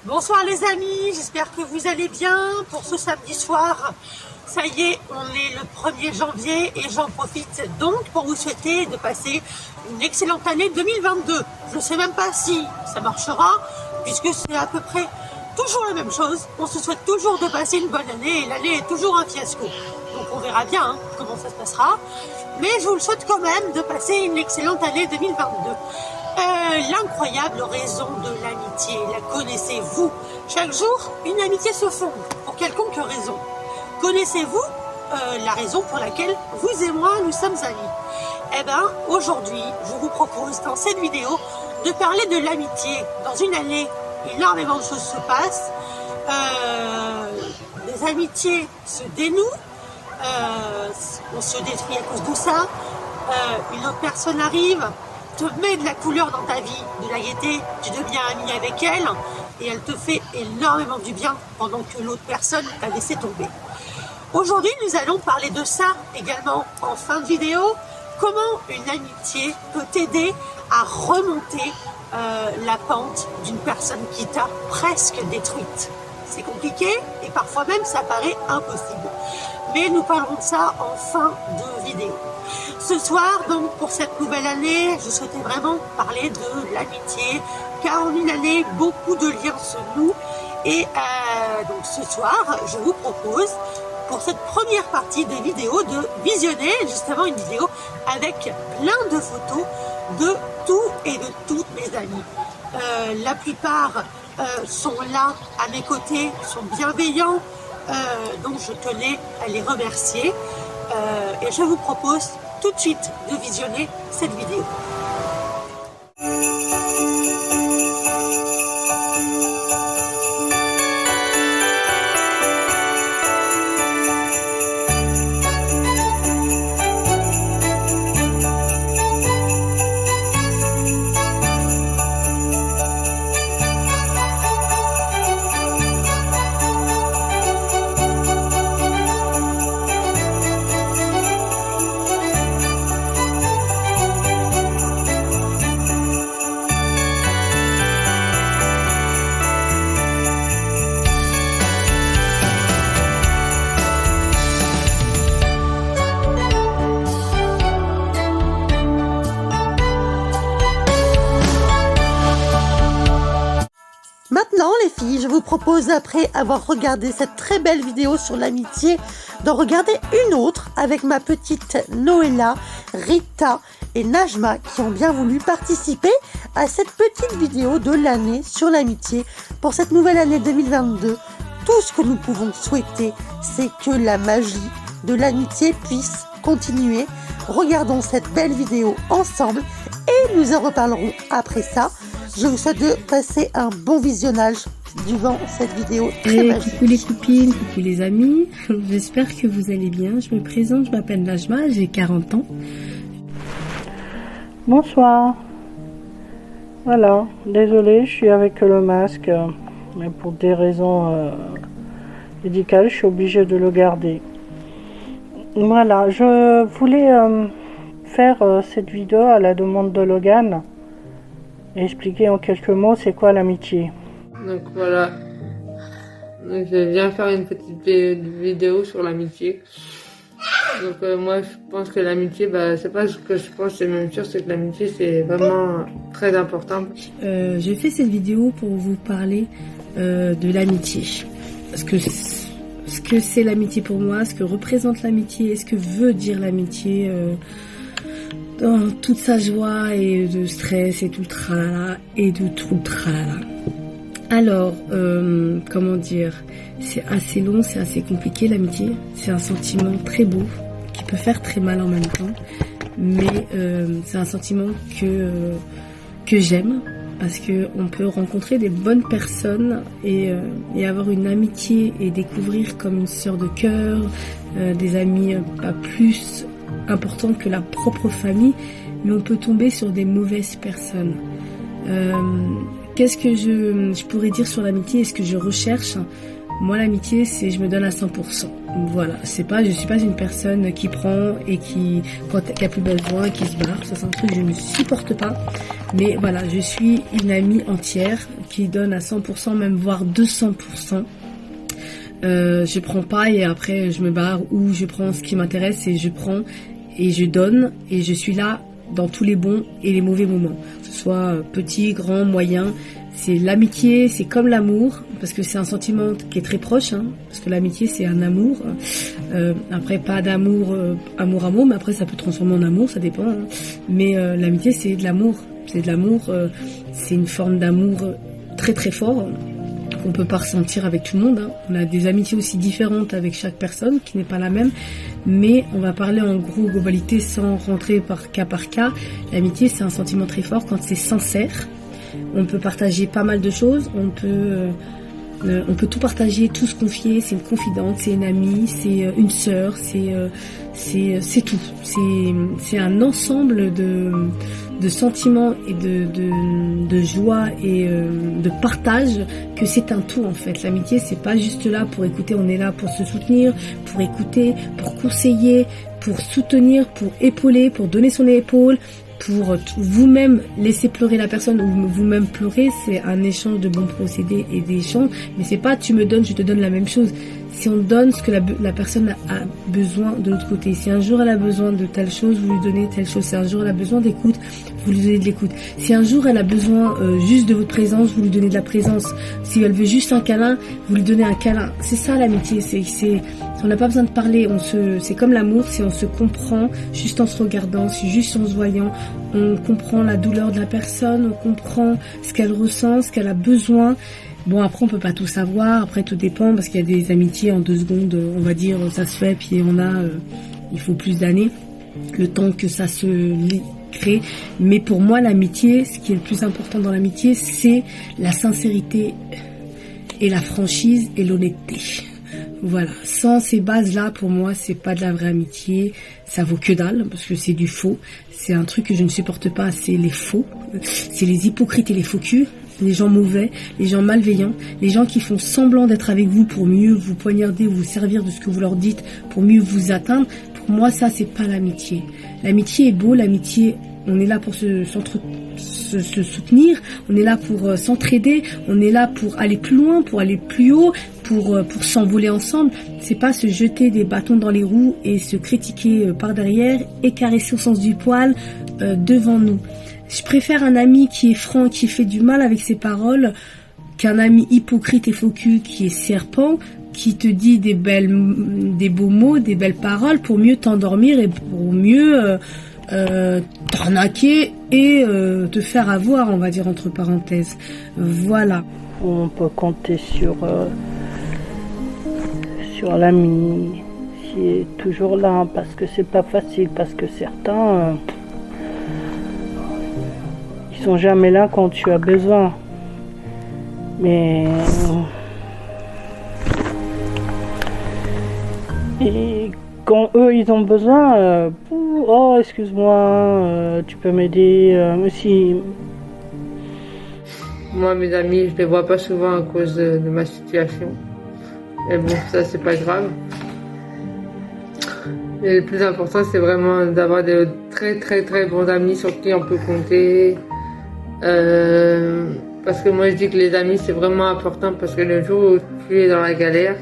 Bonsoir les amis, j'espère que vous allez bien pour ce samedi soir. Ça y est, on est le 1er janvier et j'en profite donc pour vous souhaiter de passer une excellente année 2022. Je ne sais même pas si ça marchera puisque c'est à peu près toujours la même chose. On se souhaite toujours de passer une bonne année et l'année est toujours un fiasco. Donc on verra bien comment ça se passera. Mais je vous le souhaite quand même de passer une excellente année 2022. L'incroyable raison de l'amitié, la connaissez-vous? Chaque jour, une amitié se fonde, pour quelconque raison. Connaissez-vous la raison pour laquelle vous et moi, nous sommes amis? Eh bien, aujourd'hui, je vous propose dans cette vidéo de parler de l'amitié. Dans une année, énormément de choses se passent. Les amitiés se dénouent. On se détruit à cause de ça. Une autre personne arrive, te met de la couleur dans ta vie, de la gaieté, tu deviens ami avec elle et elle te fait énormément du bien pendant que l'autre personne t'a laissé tomber. Aujourd'hui, nous allons parler de ça également en fin de vidéo. Comment une amitié peut t'aider à remonter la pente d'une personne qui t'a presque détruite. C'est compliqué et parfois même ça paraît impossible. Mais nous parlerons de ça en fin de vidéo. Ce soir, donc, pour cette nouvelle année, je souhaitais vraiment parler de l'amitié, car en une année, beaucoup de liens se nouent. Et donc ce soir, je vous propose, pour cette première partie de vidéo, de visionner justement une vidéo avec plein de photos de tout et de toutes mes amis. La plupart sont là à mes côtés, sont bienveillants, donc je tenais à les remercier. Et je vous propose tout de suite de visionner cette vidéo. Maintenant les filles, je vous propose, après avoir regardé cette très belle vidéo sur l'amitié, d'en regarder une autre avec ma petite Noëlla, Rita et Najma qui ont bien voulu participer à cette petite vidéo de l'année sur l'amitié pour cette nouvelle année 2022. Tout ce que nous pouvons souhaiter, c'est que la magie de l'amitié puisse continuer. Regardons cette belle vidéo ensemble et nous en reparlerons après ça. Je vous souhaite de passer un bon visionnage durant cette vidéo très magique. Coucou les copines, coucou les amis, j'espère que vous allez bien. Je me présente, je m'appelle Najma, j'ai 40 ans. Bonsoir. Voilà, désolée, je suis avec le masque, mais pour des raisons médicales, je suis obligée de le garder. Voilà, je voulais faire cette vidéo à la demande de Logan. Expliquer en quelques mots c'est quoi l'amitié. Donc voilà, donc je viens faire une petite vidéo sur l'amitié. Donc moi je pense que l'amitié, c'est pas ce que je pense, c'est même sûr, c'est que l'amitié c'est vraiment très important. J'ai fait cette vidéo pour vous parler de l'amitié. Ce que c'est l'amitié pour moi, ce que représente l'amitié, ce que veut dire l'amitié dans toute sa joie et de stress et tout le tralala et de tout le tralala. Alors, comment dire, c'est assez long, c'est assez compliqué l'amitié. C'est un sentiment très beau qui peut faire très mal en même temps, mais c'est un sentiment que j'aime parce que on peut rencontrer des bonnes personnes et avoir une amitié et découvrir comme une sœur de cœur, des amis pas plus important que la propre famille, mais on peut tomber sur des mauvaises personnes. Qu'est-ce que je pourrais dire sur l'amitié et ce que je recherche? Moi, l'amitié, c'est je me donne à 100%. Voilà, je suis pas une personne qui prend et qui a plus besoin, qui se barre. Ça, c'est un truc que je ne supporte pas. Mais voilà, je suis une amie entière qui donne à 100%, même voire 200%. Je prends pas et après je me barre, ou je prends ce qui m'intéresse et je prends et je donne et je suis là dans tous les bons et les mauvais moments, que ce soit petit, grand, moyen. C'est l'amitié, c'est comme l'amour, parce que c'est un sentiment qui est très proche, hein, parce que l'amitié c'est un amour. Après pas d'amour, amour, mais après ça peut transformer en amour, ça dépend. Hein. Mais l'amitié c'est de l'amour, c'est une forme d'amour très très fort. On peut pas ressentir avec tout le monde. Hein. On a des amitiés aussi différentes avec chaque personne, qui n'est pas la même. Mais on va parler en gros globalité sans rentrer par cas. L'amitié, c'est un sentiment très fort quand c'est sincère. On peut partager pas mal de choses. On peut tout partager, tout se confier. C'est une confidente, c'est une amie, c'est une sœur, c'est tout. C'est un ensemble de sentiments et de joie et de partage, que c'est un tout en fait. L'amitié, c'est pas juste là pour écouter, on est là pour se soutenir, pour écouter, pour conseiller, pour soutenir, pour épauler, pour donner son épaule, pour vous-même laisser pleurer la personne ou vous-même pleurer. C'est un échange de bons procédés et d'échanges, mais c'est pas tu me donnes, je te donne la même chose. Si on donne ce que la personne a besoin de l'autre côté. Si un jour elle a besoin de telle chose, vous lui donnez telle chose. Si un jour elle a besoin d'écoute, vous lui donnez de l'écoute. Si un jour elle a besoin juste de votre présence, vous lui donnez de la présence. Si elle veut juste un câlin, vous lui donnez un câlin. C'est ça l'amitié. On n'a pas besoin de parler. C'est comme l'amour, c'est on se comprend juste en se regardant, juste en se voyant. On comprend la douleur de la personne, on comprend ce qu'elle ressent, ce qu'elle a besoin. Bon, après, on peut pas tout savoir. Après, tout dépend, parce qu'il y a des amitiés en 2 secondes, on va dire, ça se fait, puis il faut plus d'années, le temps que ça se crée. Mais pour moi, l'amitié, ce qui est le plus important dans l'amitié, c'est la sincérité et la franchise et l'honnêteté. Voilà. Sans ces bases-là, pour moi, c'est pas de la vraie amitié. Ça vaut que dalle, parce que c'est du faux. C'est un truc que je ne supporte pas, c'est les faux. C'est les hypocrites et les faux culs. Les gens mauvais, les gens malveillants, les gens qui font semblant d'être avec vous pour mieux vous poignarder ou vous servir de ce que vous leur dites, pour mieux vous atteindre. Pour moi, ça, c'est pas l'amitié. L'amitié est beau, l'amitié, on est là pour se soutenir, on est là pour s'entraider, on est là pour aller plus loin, pour aller plus haut, pour s'envoler ensemble. C'est pas se jeter des bâtons dans les roues et se critiquer par derrière et caresser au sens du poil devant nous. Je préfère un ami qui est franc, qui fait du mal avec ses paroles, qu'un ami hypocrite et faux cul qui est serpent, qui te dit des beaux mots, des belles paroles pour mieux t'endormir et pour mieux t'arnaquer et te faire avoir, on va dire entre parenthèses. Voilà. On peut compter sur l'ami qui est toujours là, parce que c'est pas facile, parce que certains ils sont jamais là quand tu as besoin. Mais et quand eux ils ont besoin, oh excuse-moi, tu peux m'aider, si. Moi, mes amis, je les vois pas souvent à cause de ma situation. Mais bon, ça c'est pas grave. Et le plus important, c'est vraiment d'avoir de très très très bons amis sur qui on peut compter. Parce que moi je dis que les amis c'est vraiment important, parce que le jour où tu es dans la galère,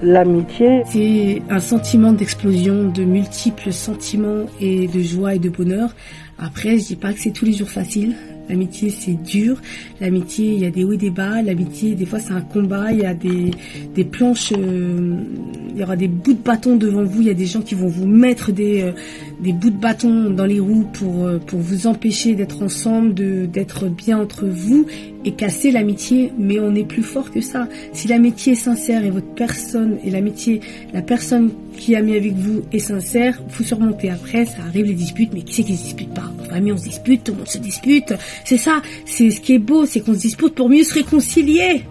l'amitié, c'est un sentiment d'explosion de multiples sentiments et de joie et de bonheur. Après, je dis pas que c'est tous les jours facile. L'amitié, c'est dur. L'amitié, il y a des hauts et des bas. L'amitié, des fois, c'est un combat. Il y a des planches, il y aura des bouts de bâton devant vous. Il y a des gens qui vont vous mettre des bouts de bâton dans les roues pour vous empêcher d'être ensemble, d'être bien entre vous et casser l'amitié. Mais on est plus fort que ça. Si l'amitié est sincère et votre personne et la personne qui a mis avec vous est sincère, vous surmontez. Après, ça arrive les disputes, mais qui c'est qui se dispute pas? En famille, on se dispute, tout le monde se dispute. C'est ça, c'est ce qui est beau, c'est qu'on se dispute pour mieux se réconcilier.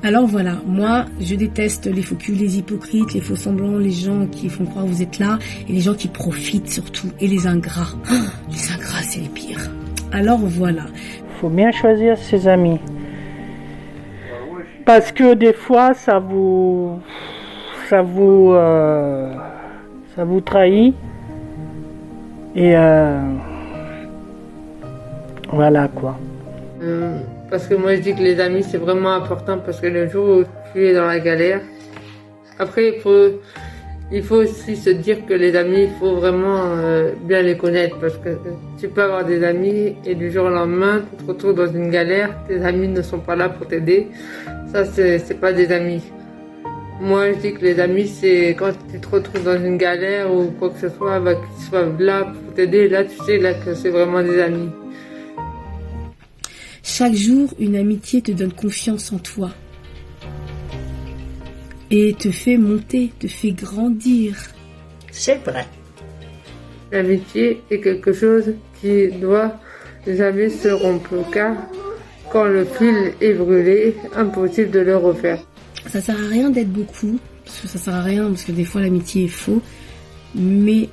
Alors voilà, moi, je déteste les faux culs, les hypocrites, les faux semblants, les gens qui font croire que vous êtes là, et les gens qui profitent surtout, et les ingrats. Les ingrats, c'est les pires. Alors voilà. Faut bien choisir ses amis. Parce que des fois, ça vous trahit. Et voilà quoi. Parce que moi je dis que les amis c'est vraiment important parce que le jour où tu es dans la galère, après il faut aussi se dire que les amis, il faut vraiment bien les connaître parce que tu peux avoir des amis et du jour au lendemain tu te retrouves dans une galère, tes amis ne sont pas là pour t'aider, ça c'est pas des amis. Moi je dis que les amis c'est quand tu te retrouves dans une galère ou quoi que ce soit, bah, qu'ils soient là pour t'aider, là tu sais là que c'est vraiment des amis. Chaque jour, une amitié te donne confiance en toi et te fait monter, te fait grandir. C'est vrai. L'amitié est quelque chose qui doit jamais se rompre car quand le fil est brûlé, impossible de le refaire. Ça sert à rien d'être beaucoup, parce que ça sert à rien, parce que des fois l'amitié est faux, mais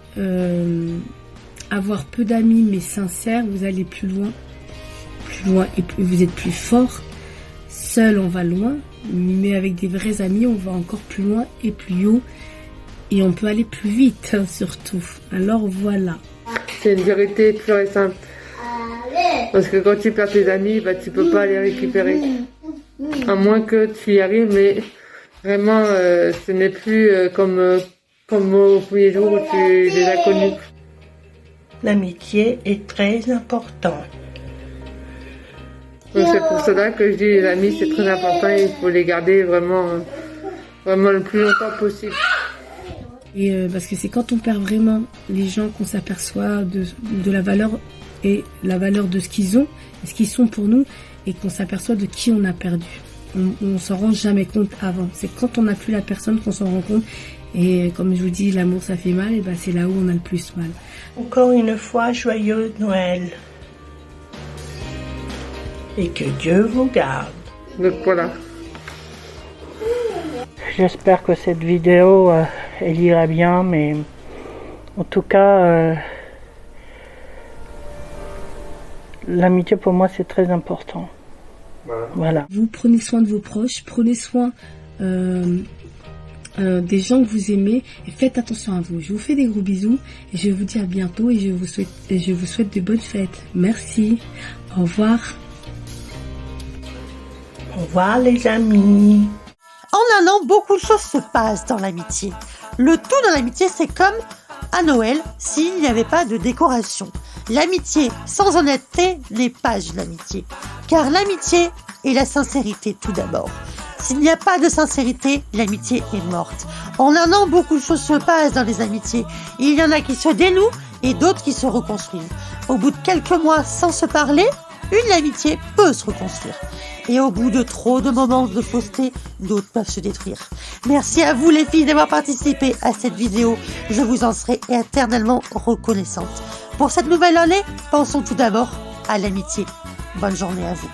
avoir peu d'amis mais sincères, vous allez plus loin et vous êtes plus fort. Seul on va loin, mais avec des vrais amis on va encore plus loin et plus haut et on peut aller plus vite surtout. Alors voilà. C'est une vérité pure et simple. Parce que quand tu perds tes amis, bah, tu peux pas les récupérer. À moins que tu y arrives, mais vraiment ce n'est plus comme au premier jour où tu les as connus. L'amitié est très importante. Donc c'est pour cela que je dis les amis c'est très important et il faut les garder vraiment le plus longtemps possible. Et parce que c'est quand on perd vraiment les gens qu'on s'aperçoit de la valeur et la valeur de ce qu'ils ont, et ce qu'ils sont pour nous, et qu'on s'aperçoit de qui on a perdu. On s'en rend jamais compte avant. C'est quand on n'a plus la personne qu'on s'en rend compte. Et comme je vous dis, l'amour ça fait mal, et ben c'est là où on a le plus mal. Encore une fois, joyeux Noël. Et que Dieu vous garde. Donc voilà. J'espère que cette vidéo, elle ira bien, mais en tout cas, l'amitié pour moi c'est très important. Voilà. Vous prenez soin de vos proches, prenez soin des gens que vous aimez et faites attention à vous. Je vous fais des gros bisous et je vous dis à bientôt et je vous souhaite de bonnes fêtes. Merci. Au revoir. Au revoir les amis. En un an, beaucoup de choses se passent dans l'amitié. Le tout dans l'amitié, c'est comme à Noël s'il n'y avait pas de décoration. L'amitié sans honnêteté n'est pas une amitié. Car l'amitié est la sincérité tout d'abord. S'il n'y a pas de sincérité, l'amitié est morte. En un an, beaucoup de choses se passent dans les amitiés. Il y en a qui se dénouent et d'autres qui se reconstruisent. Au bout de quelques mois sans se parler, une amitié peut se reconstruire. Et au bout de trop de moments de fausseté, d'autres peuvent se détruire. Merci à vous les filles d'avoir participé à cette vidéo. Je vous en serai éternellement reconnaissante. Pour cette nouvelle année, pensons tout d'abord à l'amitié. Bonne journée à vous.